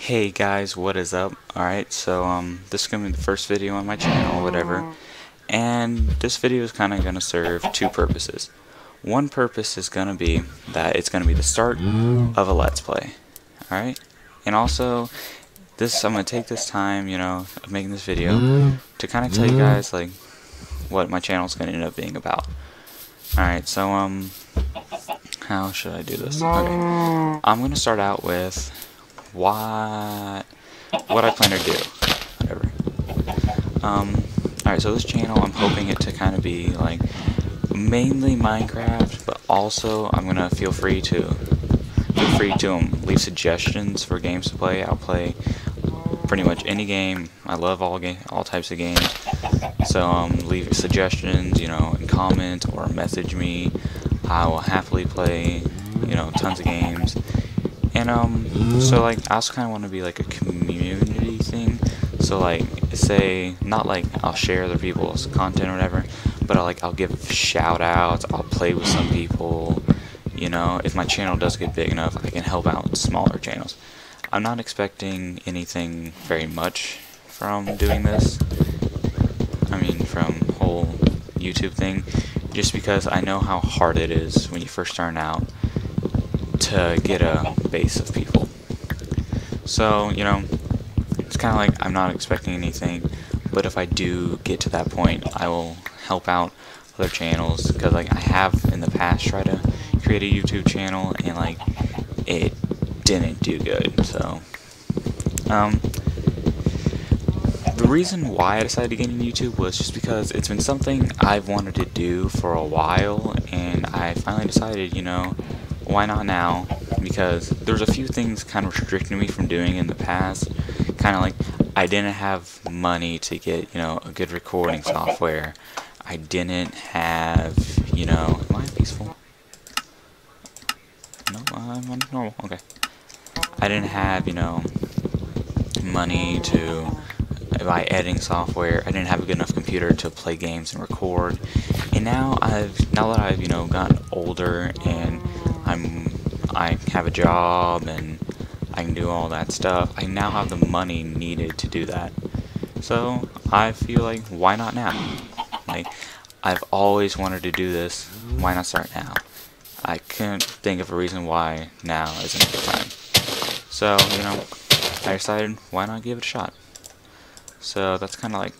Hey guys, what is up? Alright, so this is gonna be the first video on my channel or whatever, and this video is kinda gonna serve two purposes. One purpose is gonna be that it's gonna be the start of a let's play. Alright? And also I'm gonna take this time, of making this video to kinda tell you guys like what my channel is gonna end up being about. Alright, so how should I do this? Okay. I'm gonna start out with what I plan to do. Whatever. Alright, so this channel, I'm hoping it to kind of be like mainly Minecraft, but also I'm gonna feel free to leave suggestions for games to play. I'll play pretty much any game. I love all types of games. So leave suggestions, and comment or message me. I will happily play, tons of games. And so like I also kind of want to be like a community thing. So like say not like I'll share other people's content or whatever, but I'll give shout outs. I'll play with some people. If my channel does get big enough, I can help out smaller channels. I'm not expecting anything very much from doing this. I mean, from whole YouTube thing, just because I know how hard it is when you first start out to get a base of people. So, it's kind of like I'm not expecting anything, but if I do get to that point, I will help out other channels, because like I have in the past tried to create a YouTube channel and like it didn't do good. So the reason why I decided to get into YouTube was just because it's been something I've wanted to do for a while, and I finally decided, why not now? Because there's a few things kind of restricting me from doing in the past. Kind of like I didn't have money to get, a good recording software. I didn't have, am I peaceful? No, I'm on normal. Okay. I didn't have, money to buy editing software. I didn't have a good enough computer to play games and record. And now that I've gotten older and I have a job and I can do all that stuff, I now have the money needed to do that. So I feel like, why not now? Like, I've always wanted to do this. Why not start now? I couldn't think of a reason why now isn't a good time. So, I decided, why not give it a shot? So that's kind of like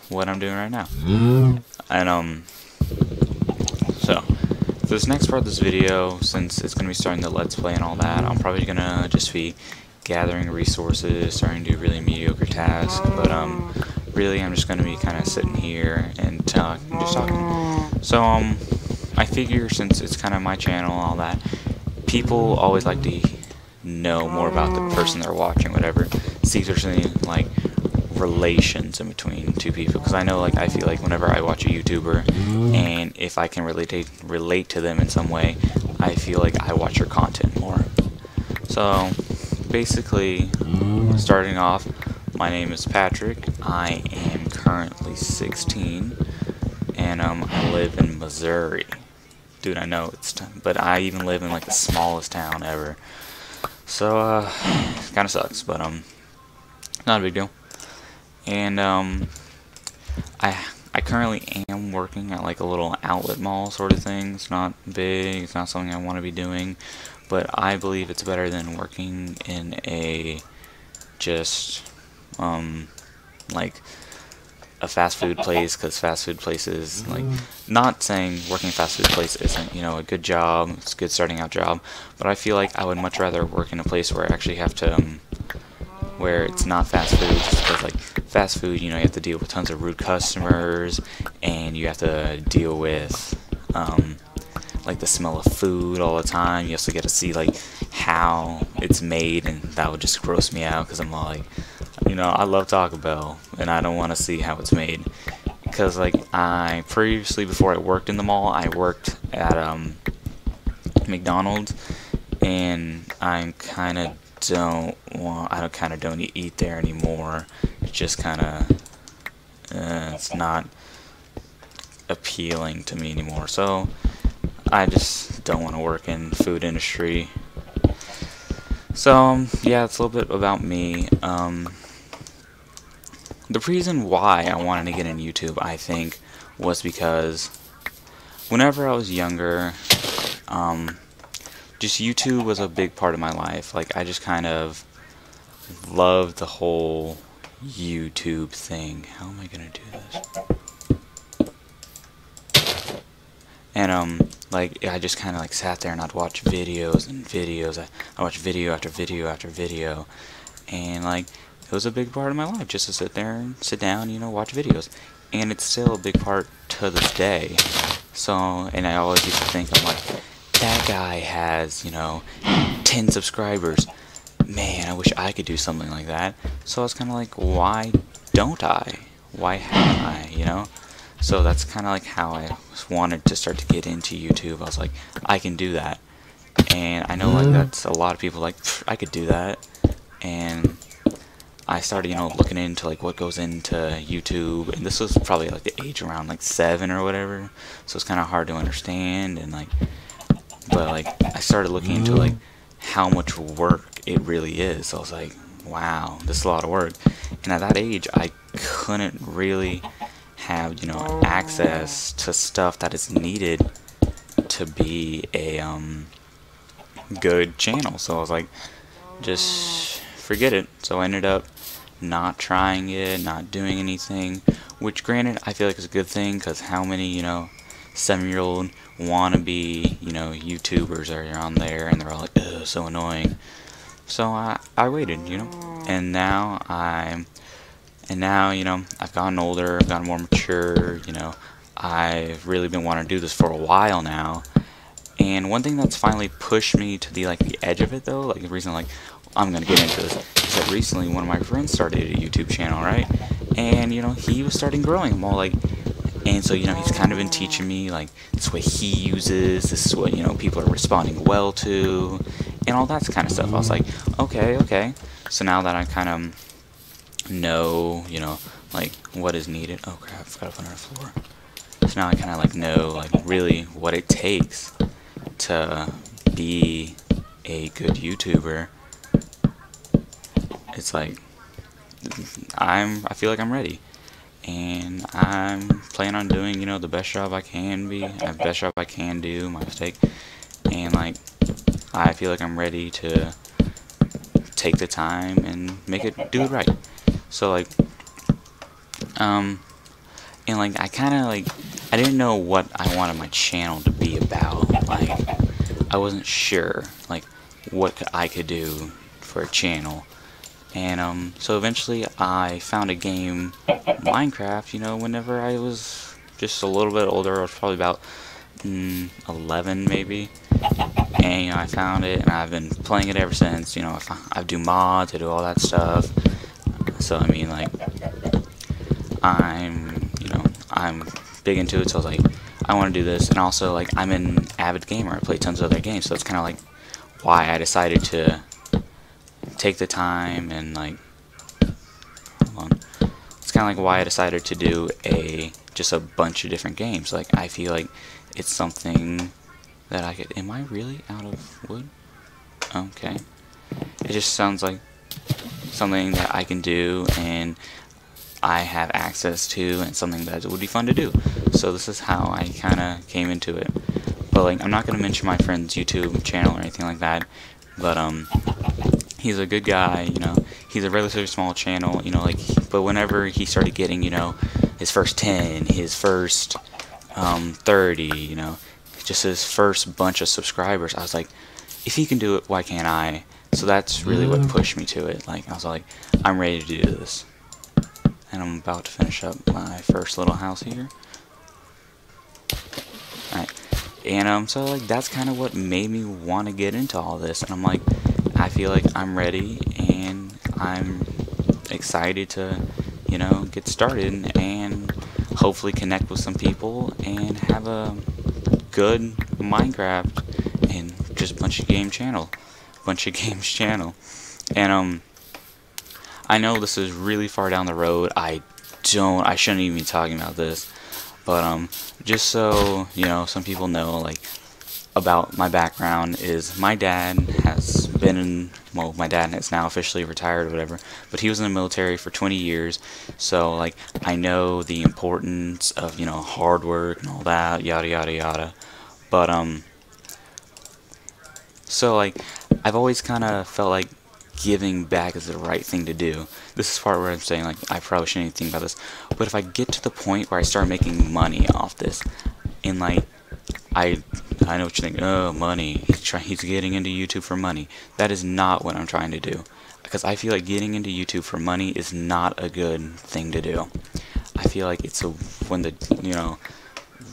what I'm doing right now. And so for this next part of this video, since it's gonna be starting the let's play and all that, I'm probably gonna just be gathering resources, starting to do really mediocre tasks. But really, I'm just gonna be kind of sitting here and just talking. So I figure since it's kind of my channel and all that, people always like to know more about the person they're watching, whatever. See if there's any like relations in between two people, because I know, like, I feel like whenever I watch a YouTuber and if I can relate to them in some way, I feel like I watch their content more. So basically, starting off, my name is Patrick. I am currently 16, and I live in Missouri. Dude, I know but I even live in like the smallest town ever. So it kind of sucks, but not a big deal. And I currently am working at like a little outlet mall sort of thing. It's not big, it's not something I want to be doing, but I believe it's better than working in a just like a fast food place, because fast food places, like, not saying working a fast food place isn't, a good job, it's a good starting out job, but I feel like I would much rather work in a place where I actually have to where it's not fast food, just because like fast food, you have to deal with tons of rude customers, and you have to deal with like the smell of food all the time. You also get to see like how it's made, and that would just gross me out, because I'm like, I love Taco Bell and I don't want to see how it's made, because like I previously, before I worked in the mall, I worked at McDonald's, and I kind of don't eat there anymore. It's just kind of it's not appealing to me anymore, so I just don't want to work in food industry. So, yeah, it's a little bit about me. The reason why I wanted to get in YouTube, I think, was because whenever I was younger, um, just YouTube was a big part of my life. Like, I just kind of loved the whole YouTube thing. How am I gonna do this? And like I just kind of like sat there and I'd watch videos and videos. I watched video after video after video, and like it was a big part of my life just to sit there and sit down, you know, watch videos. And it's still a big part to this day. So, and I always used to think, I'm like, that guy has, you know, 10 subscribers. Man, I wish I could do something like that. So I was kind of like, why don't I? Why haven't I, you know? So that's kind of like how I wanted to start to get into YouTube. I was like, I can do that. And I know like that's a lot of people like, I could do that. And I started, you know, looking into like what goes into YouTube, and this was probably like the age around like 7 or whatever, so it's kind of hard to understand, and like, but like I started looking into like how much work it really is. So I was like, wow, this is a lot of work. And at that age, I couldn't really have, you know, access to stuff that is needed to be a good channel. So I was like, just forget it. So I ended up not trying it, not doing anything, which granted I feel like is a good thing, because how many, you know, 7-year-old wannabe, you know, YouTubers are on there and they're all like, ugh, so annoying. So I waited, you know, and now you know, I've gotten older, I've gotten more mature, you know, I've really been wanting to do this for a while now. And one thing that's finally pushed me to the like the edge of it though, like the reason like I'm gonna get into this, is that recently one of my friends started a YouTube channel, right? And you know, he was starting growing. I'm all like, and so you know, he's kind of been teaching me like this is what he uses, this is what, you know, people are responding well to, and all that kind of stuff. I was like, okay. So now that I kind of know, you know, like what is needed. Oh crap, I forgot to put it on the floor. So now I kind of like know like really what it takes to be a good YouTuber. It's like I feel like I'm ready, and I'm planning on doing, you know, the best job I can be, the best job I can do, my mistake, and like I feel like I'm ready to take the time and do it right. So like and like I kind of like I didn't know what I wanted my channel to be about. Like I wasn't sure like what I could do for a channel. And so eventually I found a game, MineCraft, you know, whenever I was just a little bit older. I was probably about 11 maybe, and you know, I found it and I've been playing it ever since. You know, I do mods, I do all that stuff. So I mean, like, I'm big into it, so I was like, I want to do this. And also, like, I'm an avid gamer, I play tons of other games, so it's kind of like why I decided to take the time and like, hold on. It's kind of like why I decided to do just a bunch of different games. Like, I feel like it's something that I could. Am I really out of wood? Okay. It just sounds like something that I can do and I have access to, and something that would be fun to do. So this is how I kind of came into it. But like, I'm not gonna mention my friend's YouTube channel or anything like that. But he's a good guy, you know. He's a relatively small channel, you know, like, but whenever he started getting, you know, his first 10, his first 30, you know, just his first bunch of subscribers, I was like, if he can do it, why can't I? So that's really what pushed me to it. Like, I was like, I'm ready to do this. And I'm about to finish up my first little house here. Alright. And so like that's kind of what made me want to get into all this. And I'm like, I feel like I'm ready and I'm excited to, you know, get started and hopefully connect with some people and have a good Minecraft and just a bunch of games channel. And I know this is really far down the road. I shouldn't even be talking about this. But just so, you know, some people know, like, about my background is my dad has been in, well, my dad is now officially retired or whatever, but he was in the military for 20 years, so like I know the importance of, you know, hard work and all that, yada yada yada. But so like I've always kind of felt like giving back is the right thing to do. This is part where I'm saying like I probably shouldn't even think about this, but if I get to the point where I start making money off this, and like I I know what you think. Oh, money. He's getting into YouTube for money. That is not what I'm trying to do, because I feel like getting into YouTube for money is not a good thing to do. I feel like it's one of the, you know,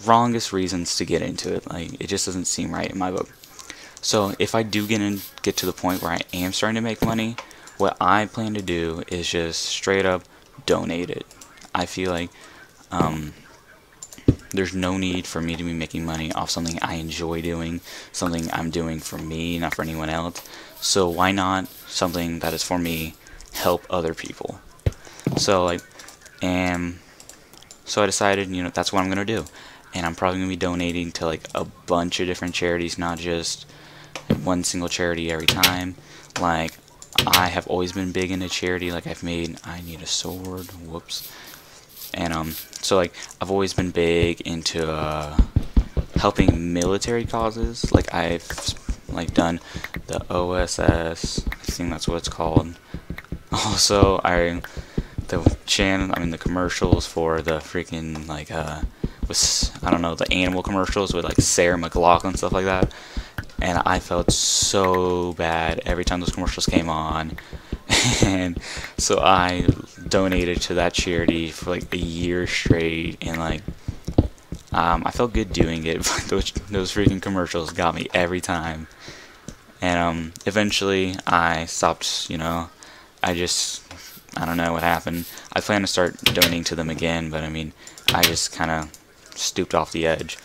wrongest reasons to get into it. Like, it just doesn't seem right in my book. So if I do get to the point where I am starting to make money, what I plan to do is just straight up donate it. I feel like there's no need for me to be making money off something I enjoy doing, something I'm doing for me, not for anyone else. So why not something that is for me help other people? So like, and so I decided, you know, that's what I'm gonna do, and I'm probably gonna be donating to like a bunch of different charities, not just one single charity every time. Like, I have always been big into charity. Like, I need a sword, whoops. And so like I've always been big into helping military causes. Like, I've like done the OSS, I think that's what it's called. Also, the commercials for the freaking like was, I don't know, the animal commercials with like Sarah McLachlan, stuff like that. And I felt so bad every time those commercials came on. And so I donated to that charity for like a year straight, and like I felt good doing it, but those freaking commercials got me every time. And eventually I stopped, you know, I don't know what happened. I plan to start donating to them again, but I mean, I just kind of stooped off the edge.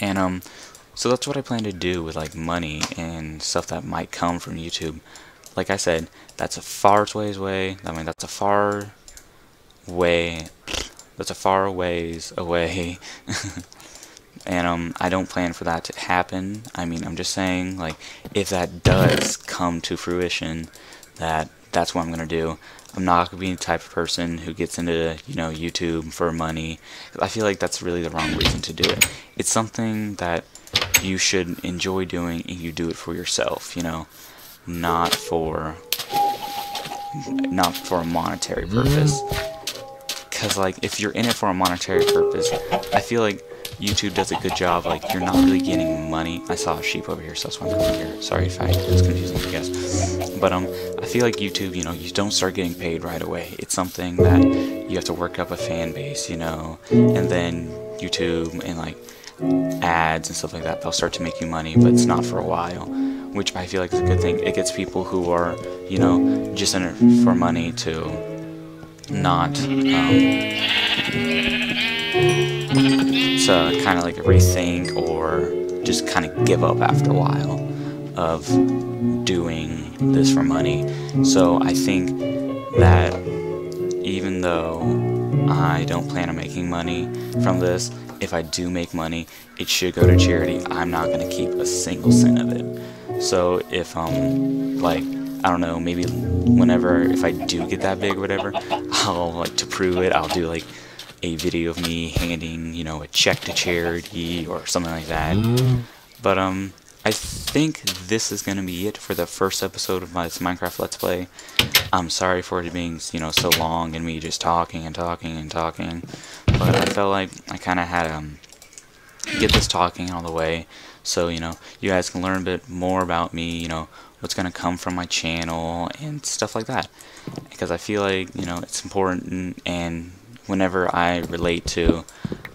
And so that's what I plan to do with like money and stuff that might come from YouTube. Like I said, that's a far ways away. I mean, that's a far ways away. And I don't plan for that to happen. I mean, I'm just saying, like, if that does come to fruition, that's what I'm gonna do. I'm not gonna be the type of person who gets into, you know, YouTube for money. I feel like that's really the wrong reason to do it. It's something that you should enjoy doing, and you do it for yourself, you know, not for a monetary purpose. Because like, if you're in it for a monetary purpose, I feel like YouTube does a good job. Like, you're not really getting money. I saw a sheep over here, so that's why I'm coming here. Sorry if it's confusing, I guess. But I feel like YouTube, you know, you don't start getting paid right away. It's something that you have to work up a fan base, you know, and then YouTube and like ads and stuff like that, they'll start to make you money, but it's not for a while, which I feel like is a good thing. It gets people who are, you know, just in it for money to not to kind of like rethink or just kind of give up after a while of doing this for money. So I think that even though I don't plan on making money from this, if I do make money, it should go to charity. I'm not going to keep a single cent of it. So if like, I don't know, maybe whenever, if I do get that big or whatever, I'll like, to prove it, I'll do like a video of me handing, you know, a check to charity or something like that. But I think this is gonna be it for the first episode of my Minecraft Let's Play. I'm sorry for it being, you know, so long and me just talking and talking and talking, but I felt like I kind of had to get this talking out of the way, so, you know, you guys can learn a bit more about me, you know, what's gonna come from my channel and stuff like that, because I feel like, you know, it's important. And whenever I relate to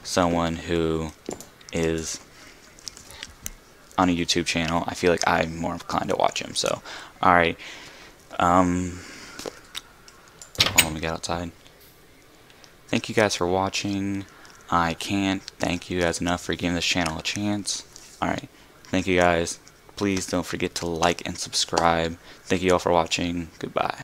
someone who is on a YouTube channel, I feel like I'm more inclined to watch him. So, alright, let me get outside. Thank you guys for watching. I can't thank you guys enough for giving this channel a chance. Alright, thank you guys. Please don't forget to like and subscribe. Thank you all for watching. Goodbye.